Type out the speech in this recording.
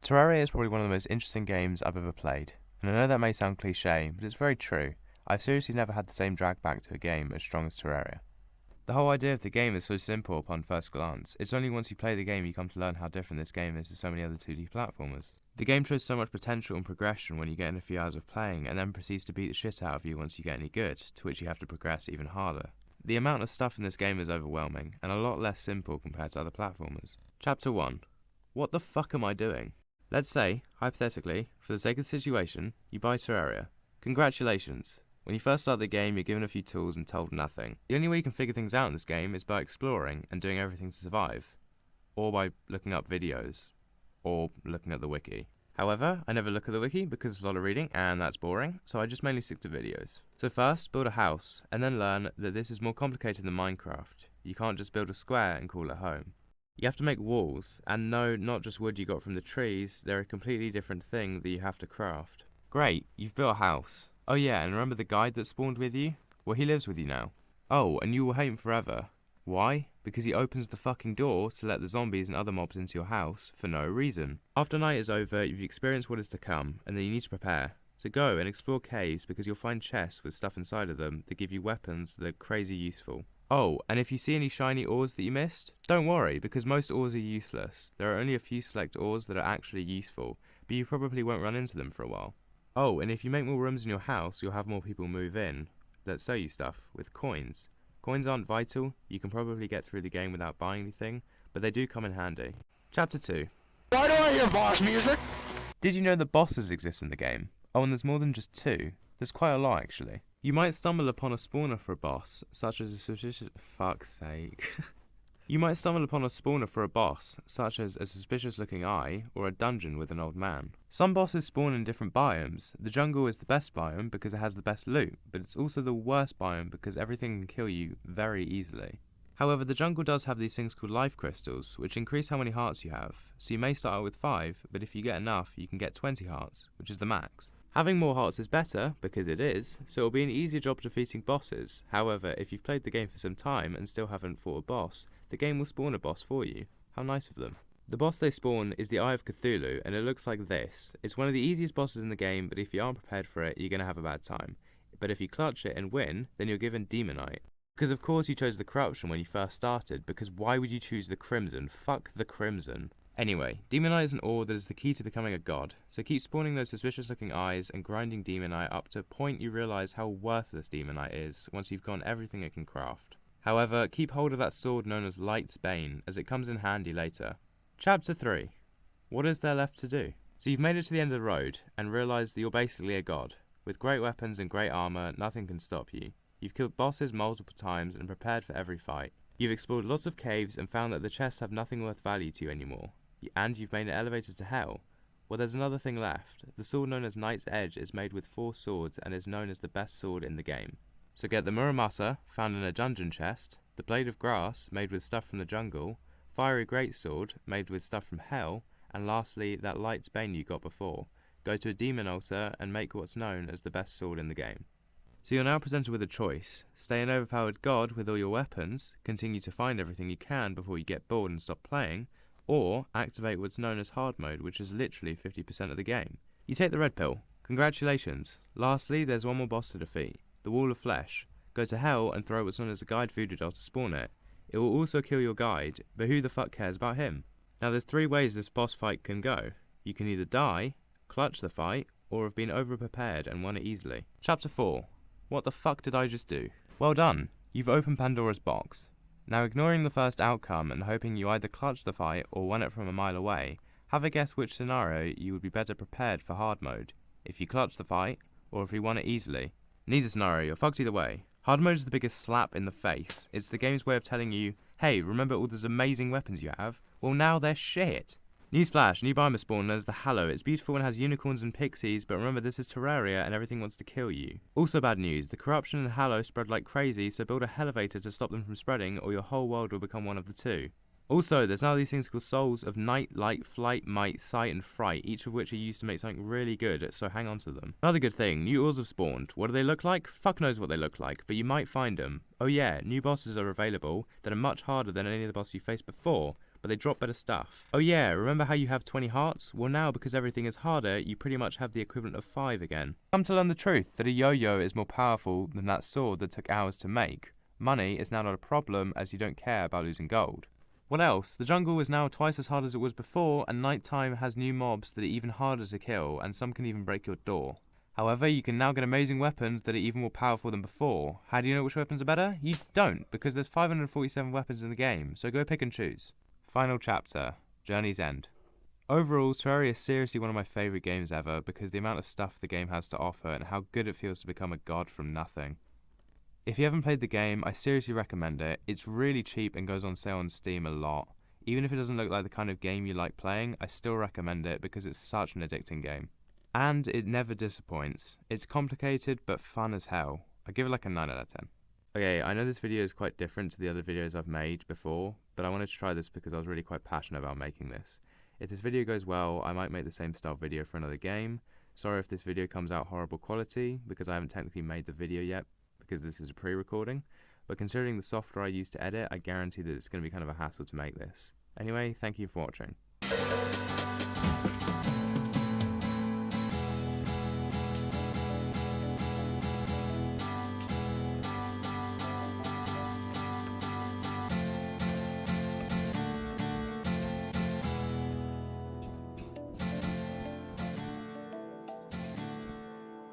Terraria is probably one of the most interesting games I've ever played, and I know that may sound cliche, but it's very true. I've seriously never had the same drag back to a game as strong as Terraria. The whole idea of the game is so simple upon first glance. It's only once you play the game you come to learn how different this game is to so many other 2D platformers. The game shows so much potential and progression when you get in a few hours of playing, and then proceeds to beat the shit out of you once you get any good, to which you have to progress even harder. The amount of stuff in this game is overwhelming, and a lot less simple compared to other platformers. Chapter 1. What the fuck am I doing? Let's say, hypothetically, for the sake of the situation, you buy Terraria. Congratulations. When you first start the game, you're given a few tools and told nothing. The only way you can figure things out in this game is by exploring and doing everything to survive. Or by looking up videos. Or looking at the wiki. However, I never look at the wiki because it's a lot of reading and that's boring, so I just mainly stick to videos. So first, build a house, and then learn that this is more complicated than Minecraft. You can't just build a square and call it home. You have to make walls, and no, not just wood you got from the trees, they're a completely different thing that you have to craft. Great, you've built a house. Oh yeah, and remember the guide that spawned with you? Well, he lives with you now. Oh, and you will hate him forever. Why? Because he opens the fucking door to let the zombies and other mobs into your house for no reason. After night is over, you've experienced what is to come, and then you need to prepare. So go and explore caves because you'll find chests with stuff inside of them that give you weapons that are crazy useful. Oh, and if you see any shiny ores that you missed, don't worry, because most ores are useless. There are only a few select ores that are actually useful, but you probably won't run into them for a while. Oh, and if you make more rooms in your house, you'll have more people move in that sell you stuff with coins. Coins aren't vital, you can probably get through the game without buying anything, but they do come in handy. Chapter 2. Why do I hear boss music? Did you know that bosses exist in the game? Oh, and there's more than just two. There's quite a lot, actually. You might stumble upon a spawner for a boss, such as a suspicious... Fuck's sake. You might stumble upon a spawner for a boss, such as a suspicious-looking eye, or a dungeon with an old man. Some bosses spawn in different biomes. The jungle is the best biome because it has the best loot, but it's also the worst biome because everything can kill you very easily. However, the jungle does have these things called life crystals, which increase how many hearts you have. So you may start out with 5, but if you get enough, you can get 20 hearts, which is the max. Having more hearts is better, because it is, so it'll be an easier job defeating bosses. However, if you've played the game for some time and still haven't fought a boss, the game will spawn a boss for you. How nice of them. The boss they spawn is the Eye of Cthulhu, and it looks like this. It's one of the easiest bosses in the game, but if you aren't prepared for it, you're going to have a bad time. But if you clutch it and win, then you're given Demonite. Because of course you chose the Corruption when you first started, because why would you choose the Crimson? Fuck the Crimson. Anyway, Demonite is an ore that is the key to becoming a god, so keep spawning those suspicious looking eyes and grinding Demonite up to a point you realise how worthless Demonite is once you've gotten everything it can craft. However, keep hold of that sword known as Light's Bane, as it comes in handy later. Chapter 3. What is there left to do? So you've made it to the end of the road, and realised that you're basically a god. With great weapons and great armour, nothing can stop you. You've killed bosses multiple times and prepared for every fight. You've explored lots of caves and found that the chests have nothing worth value to you anymore. And you've made an elevator to hell. Well, there's another thing left. The sword known as Knight's Edge is made with 4 swords and is known as the best sword in the game. So get the Muramasa, found in a dungeon chest, the Blade of Grass, made with stuff from the jungle, Fiery Greatsword, made with stuff from hell, and lastly, that Light's Bane you got before. Go to a demon altar and make what's known as the best sword in the game. So you're now presented with a choice. Stay an overpowered god with all your weapons, continue to find everything you can before you get bored and stop playing, or activate what's known as hard mode, which is literally 50% of the game. You take the red pill. Congratulations. Lastly, there's one more boss to defeat, the Wall of Flesh. Go to hell and throw what's known as a guide voodoo doll to spawn it. It will also kill your guide, but who the fuck cares about him? Now there's 3 ways this boss fight can go. You can either die, clutch the fight, or have been over-prepared and won it easily. Chapter 4. What the fuck did I just do? Well done. You've opened Pandora's box. Now, ignoring the first outcome and hoping you either clutched the fight or won it from a mile away, have a guess which scenario you would be better prepared for hard mode. If you clutched the fight, or if you won it easily. Neither scenario, you're fucked either way. Hard mode is the biggest slap in the face. It's the game's way of telling you, hey, remember all those amazing weapons you have? Well, now they're shit. Newsflash, new biome spawn is the Hallow. It's beautiful and has unicorns and pixies, but remember this is Terraria and everything wants to kill you. Also bad news, the Corruption and Hallow spread like crazy, so build a elevator to stop them from spreading or your whole world will become one of the two. Also, there's now these things called souls of night, light, flight, might, sight and fright, each of which are used to make something really good, so hang on to them. Another good thing, new ores have spawned. What do they look like? Fuck knows what they look like, but you might find them. Oh yeah, new bosses are available that are much harder than any of the bosses you faced before, but they drop better stuff. Oh yeah, remember how you have 20 hearts? Well now, because everything is harder, you pretty much have the equivalent of 5 again. Come to learn the truth, that a yo-yo is more powerful than that sword that took hours to make. Money is now not a problem, as you don't care about losing gold. What else? The jungle is now twice as hard as it was before, and nighttime has new mobs that are even harder to kill, and some can even break your door. However, you can now get amazing weapons that are even more powerful than before. How do you know which weapons are better? You don't, because there's 547 weapons in the game, so go pick and choose. Final chapter, Journey's End. Overall, Terraria is seriously one of my favourite games ever because the amount of stuff the game has to offer and how good it feels to become a god from nothing. If you haven't played the game, I seriously recommend it. It's really cheap and goes on sale on Steam a lot. Even if it doesn't look like the kind of game you like playing, I still recommend it because it's such an addicting game. And it never disappoints. It's complicated but fun as hell. I give it like a 9 out of 10. Okay, I know this video is quite different to the other videos I've made before, but I wanted to try this because I was really quite passionate about making this. If this video goes well, I might make the same style video for another game. Sorry if this video comes out horrible quality, because I haven't technically made the video yet, because this is a pre-recording. But considering the software I use to edit, I guarantee that it's going to be kind of a hassle to make this. Anyway, thank you for watching.